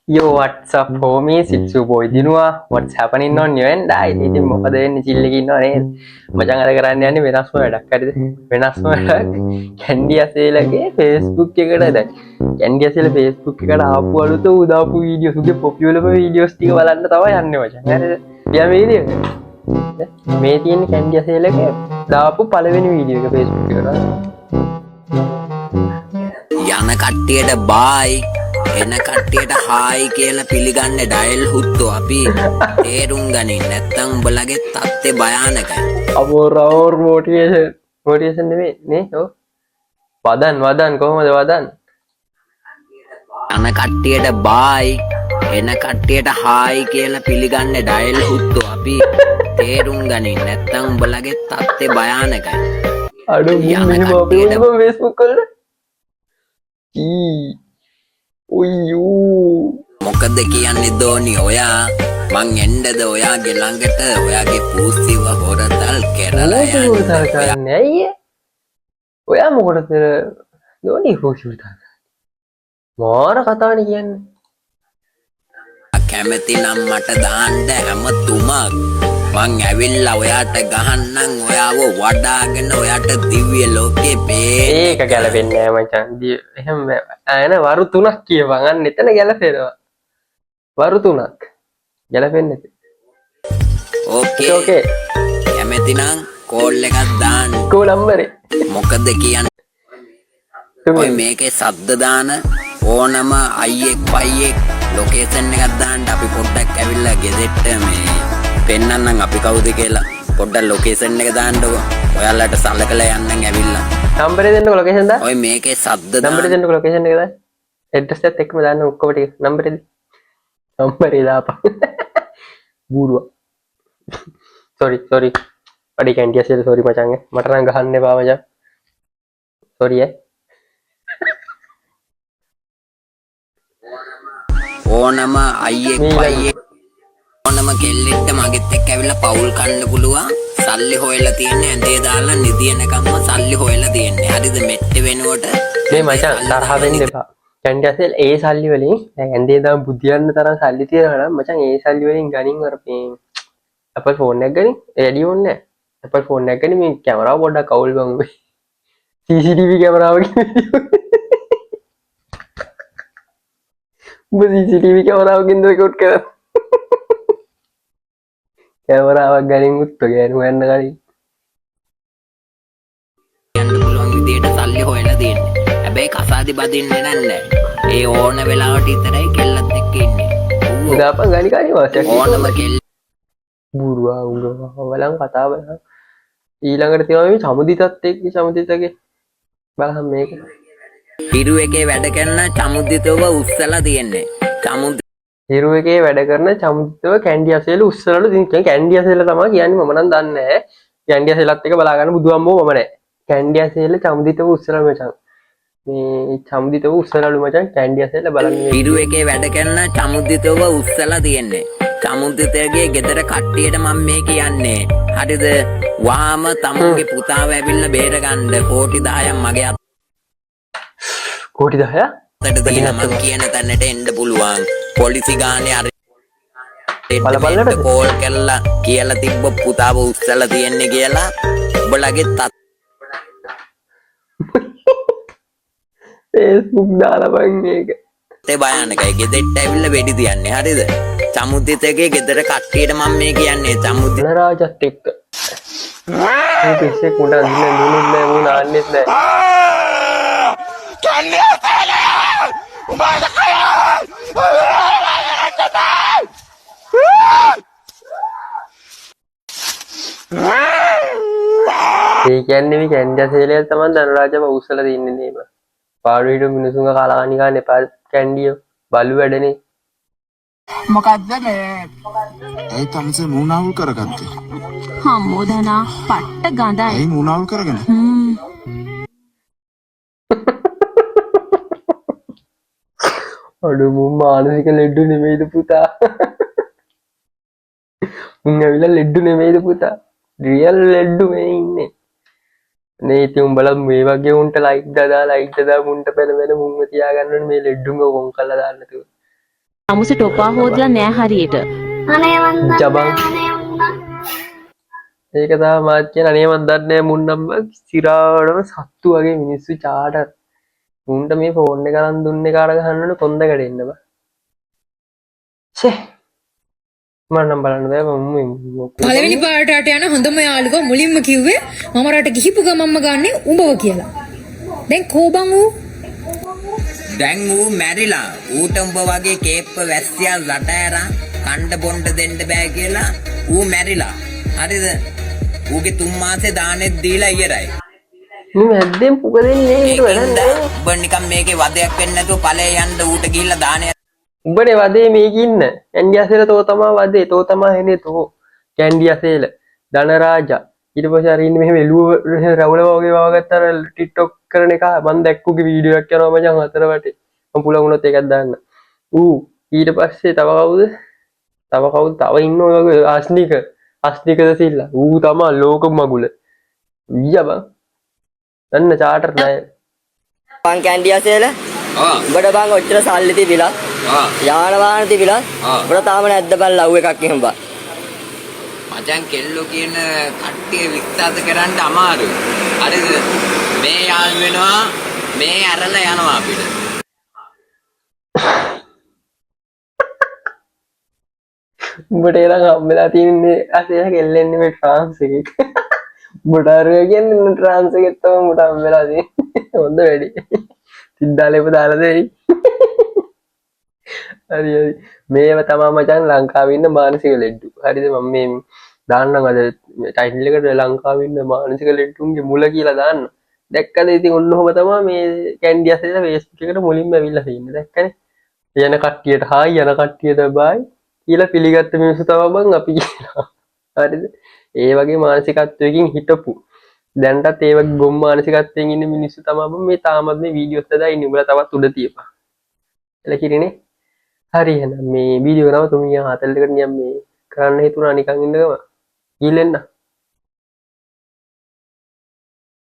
Yo, what's up, homies? It's your boy Dinua. What's happening on your end? ඉතින් මොකද වෙන්නේ චිල්ලක ඉන්නව නේද? මචං අද කරන්න යන්නේ වෙනස්ම වැඩක්. හරිද? වෙනස්ම වැඩක්. කැන්ඩි අසේලගේ Facebook එකට දැන්. කැන්ඩි අසේල Facebook එකට ආපු අලුත උදාපු වීඩියෝස් උගේ පොපියුලර්ම වීඩියෝස් ටික බලන්න තමයි යන්නේ මචං. හරිද? ගියා මේ වීඩියෝ එක. මේ තියෙන කැන්ඩි අසේලගේ දාපු පළවෙනි වීඩියෝ එක Facebook එකට. යන කට්ටියට බායි එන කට්ටියට හායි කියලා පිළිගන්න ඩයල් හුත්තෝ අපි තේරුම් ගනින් නැත්තම් උඹලගේ තත්ත්වය භයානකයි. අමෝරවර් මොටිවේෂන් නෙමෙයි නේ ඔව් වදන් කොහොමද වදන් යන කට්ටියට බායි එන කට්ටියට හායි කියලා පිළිගන්න ඩයල් හුත්තෝ අපි තේරුම් ගනින් නැත්තම් උඹලගේ තත්ත්වය භයානකයි. අඩෝ මෙහෙම අපේ Facebook වල මොකද කියන්නේ දෝනි ඔයා මං එන්නද ඔයාගේ ළඟට ඔයාගේ පූස්තිව හොරතල් කරලා යන්නේ අයියේ ඔයා මොකටද දෝනි හොෂුතා මාර කතාවනේ කියන්නේ කැමති නම් මට දාන්න හැමතුමක් මං ඇවිල්ලා ඔයාට ගහන්නම් ඔයාව වඩාගෙන ඔයාට දිව්‍ය ලෝකේ ඒක ගැලපෙන්නේ නෑ මචං එහෙම ආයන වරු 3ක් කියවන් අන්න එතන ගැලපෙනවා වරු 3ක් ගැලපෙන්නේ ඕකේ කැමති නම් කෝල් එකක් දාන්න කෝ නම්බරේ මොකද කියන්නේ ඔය මේකේ සද්ද දාන ඕනම අයියෙක් පයියෙක් ලොකේෂන් එකක් දාන්න අපි පොඩ්ඩක් ඇවිල්ලා ගෙදෙට්ට මේ පෙන්නන්නම් අපි කවුද කියලා පොඩ්ඩක් ලොකේෂන් එක දාන්නකො ඔයාලට සලකලා යන්නම් ඇවිල්ලා නම්බරේ දෙන්නකො ලොකේෂන් දා ඔය මේකේ සද්ද දාන්න නම්බරේ දෙන්නකො ලොකේෂන් එක දාන්න ඇඩ්‍රස් එකත් එක්කම දාන්න ඔක්කොම ටික නම්බරේ දාපන් බූරුවා සෝරි අඩි කැන්ඩි අසෙල් සෝරි මචං මට නම් ගහන්න එපා මචං සෝරි ඕනම අයියෙක් පයියෙක් ඕනම කෙල්ලෙක්ට මගෙත් එක්ක ඇවිල්ලා පවුල් කන්න පුළුවන් සල්ලි හොයලා තියන්නේ ඇඳේ දාලා නිදියනකම්ම සල්ලි හොයලා තියන්නේ හරිද මෙට්ට වෙනකොට මේ මචං තරහ වෙන්න එපා කැන්ඩි අසෙල් ඒ සල්ලි වලින් දැන් ඇඳේ දාන් බුදියන්න තරම් සල්ලි තියනවා නම් මචං ඒ සල්ලි වලින් ගනින් අර මේ Apple ෆෝන් එකක් ගනින් වැඩි ඕනේ නැහැ Apple ෆෝන් එකක් ගනින් මේ කැමරාව පොඩ්ඩක් අවුල් බං CCTV කැමරාවකින් CCTV කැමරාවකින් රෙකෝඩ් කරා කැමරාවක් ගනින් උත්තර ගෑනු යන්න කලින් යන්න පුළුවන් විදියට සල්ලි හොයලා දෙන්නේ. හැබැයි කසාදි බදින්නේ නැහැ. ඒ ඕන වෙලාවට විතරයි කෙල්ලත් එක්ක ඉන්නේ. උදාපන් ගනි කණි වාසියක් ඕනම කෙල්ල බුරුවා උංගවලන් කතා බලන්න ඊළඟට තියෙනවා මේ සමුදිතත් එක්ක සමුදිතගේ බලහන් මේක හිරු එකේ වැඩ කරන චමුද්දිතව උස්සලා තියන්නේ. හිරු එකේ වැඩ කරන චමුදිතව කැන්ඩි අසෙල උස්සලලු තියෙන කැන්ඩි අසෙල තමයි කියන්නේ මම නම් දන්නේ නැහැ කැන්ඩි අසෙලත් එක බලා ගන්න බුදුහම්මෝ මම නැහැ කැන්ඩි අසෙල චමුදිතව උස්සලා මචං මේ චමුදිතව උස්සලලු මචං කැන්ඩි අසෙල බලන්න හිරු එකේ වැඩ කරන චමුද්දිතව උස්සලා තියන්නේ. චමුද්දිතගේ ගෙදර කට්ටියට මම මේ කියන්නේ. හරිද? වහාම තමුන්ගේ පුතාව ඇවිල්ලා බේර ගන්න කෝටි 10ක් මගේ කෝටි 10ක් අතට දීලා මම කියන තැනට එන්න පුළුවන්. පොලිසි ගානේ අර බලපල්ලට කෝල් කරලා කියලා තිබ්බ පුතාව උස්සලා තියන්නේ කියලා උඹලගේ Facebook දාලා බං මේක ඒ භයානකයි ගෙදෙට්ට ඇවිල්ලා වෙඩි තියන්නේ හරිද චමුද්දිතගේ ගෙදර කට්ටියට මම මේ කියන්නේ චමුද්දිත රාජත් එක්ක මේ පිස්සේ කුඩ අඳින්න නුනුත් නෑ මුණ ආන්නෙත් නෑ කන්නේ අතල උඹට කය ඒ කියන්නේ මේ කැන්ඩි අසෙලේ තමයි ධනරාජව උස්සලා තින්නේ නේම පාඩුවිට මිනිසුන්ගේ කාලා කණි ගන්න එපා කැන්ඩිය බලු වැඩනේ මොකද්ද මේ ඒ තනසේ මූණාවුල් කරගත්තේ හම්මෝදනා පට්ට ගඳයි ඒ මූණාවුල් කරගෙන අඩු මුන් මානසික ලෙඩ්ඩු නෙමෙයිද පුතා මුන් ඇවිල්ලා ලෙඩ්ඩු නෙමෙයිද පුතා රියල් ලෙඩ්ඩු මේ ඉන්නේ නේ ඉතින් උඹලා මේ වගේ උන්ට ලයික් දදා මුන්ට පැන මුන්ව තියාගන්න ඕනේ මේ ලෙඩ්ඩුම කොන් කරලා දාන්න තුව අමුස ටොපා හොදලා නෑ හරියට. ජබන් ඒක තමයි මාත් කියන අනේ මන් දන්නේ මුන් නම් සිරාවටම සත්තු වගේ මිනිස්සු චාටර් මුන්ට මේ ෆෝන් එක අරන් දුන්නේ කාට ගහන්නද කොන්දකට එන්න බා ෂේ මම නම් බලන්න බෑ මම පළවෙනි පාරට යන හොඳම යාළුවා මුලින්ම කිව්වේ මම රට ගිහිපු ගමම්ම ගන්නේ උඹව කියලා. දැන් කෝබන් ඌ දැන් ඌ මැරිලා ඌට උඹ වගේ කේප්ප වැස්සියා රට ඇරන් කණ්ඩ බොණ්ඩ දෙන්න බෑ කියලා ඌ මැරිලා. හරිද? ඌගේ 3 මාසේ දානෙත් දීලා ඉවරයි. මේ මැද්දෙන් පුක දෙන්නේ ඊට වැඩක් නෑ උඹ නිකන් මේකේ වදයක් වෙන්නේ නැතුව ඵලේ යන්න ඌට ගිහිල්ලා දානය උඹනේ වදේ මේක ඉන්න කැන්ඩි අසේල තෝ තමා වදේ තෝ තමා හෙනේ තෝ කැන්ඩි අසේල ධනරාජා ඊට පස්සේ අර ඉන්නේ මෙහෙම එළුව රවුල වගේ වවගත්ත අර ටික්ටොක් කරන එක මම දැක්කුගේ වීඩියෝ එකක් යනවා මචං හතර වටේ මම පුළුවන් වුණොත් ඒකක් දාන්න ඌ ඊට පස්සේ තව කවුද තව ඉන්න ඔය වගේ අස්නිකද සිල්ලා ඌ තමා ලෝක මගුල ඊයා බං අන්න චාටර් නෑ පන් කැන්ඩි අසේල උඹට බං ඔච්චර සල්ලි තිබිලා යාන වාහන තිබිලා උඹට තාම නැද්ද බං ලව් එකක් එහෙම බං මචං කෙල්ලෝ කියන කට්ටිය විශ්වාස කරන්න අමාරුයි. හරිද? මේ යාළු වෙනවා මේ ඇරලා යනවා අපිට. උඹට එලං හම්බෙලා තියන්නේ අසේල කෙල්ලෙන්නේ මේ ට්‍රාන්ස් එකේ උඹට අර කියන්නේ ට්‍රාන්ස් එකෙත් තමයි උඹට හම්බෙලා තියෙන්නේ හොඳ වැඩි සිද්ධාලේප දාලා දෙයි හරි මේව තමා මචං ලංකාවේ ඉන්න මානසික ලෙඩ්ඩු හරිද මම මේ දාන්නම් අද ටයිටල් එකට ලංකාවේ ඉන්න මානසික ලෙඩ්ඩුන්ගේ මුල කියලා දාන්න දැක්කද ඉතින් ඔන්න ඔහම තමයි මේ කැන්ඩි අසේල Facebook එකට මුලින්ම ඇවිල්ලා තියෙන්නේ දැක්කනේ යන කට්ටියට හායි යන කට්ටියට බයි කියලා පිළිගත්ත මිනිස්සු තමයි බං අපි කියලා හරිද ඒ වගේ මානසිකත්වයකින් හිටපු දැන්ටත් ඒ වගේ ගොම් මානසිකත්වයෙන් ඉන්න මිනිස්සු තමයි බං මේ තාමත් මේ වීඩියෝස් හදා ඉන්නේ උඹලා තවත් උඩ තියපන් එල කිරිනේ හරි එහෙනම් මේ වීඩියෝ නම තුමියා 40කට නියම් මේ කරන්න හිතුණා නිකන් ඉන්නකම ගිහින් එන්න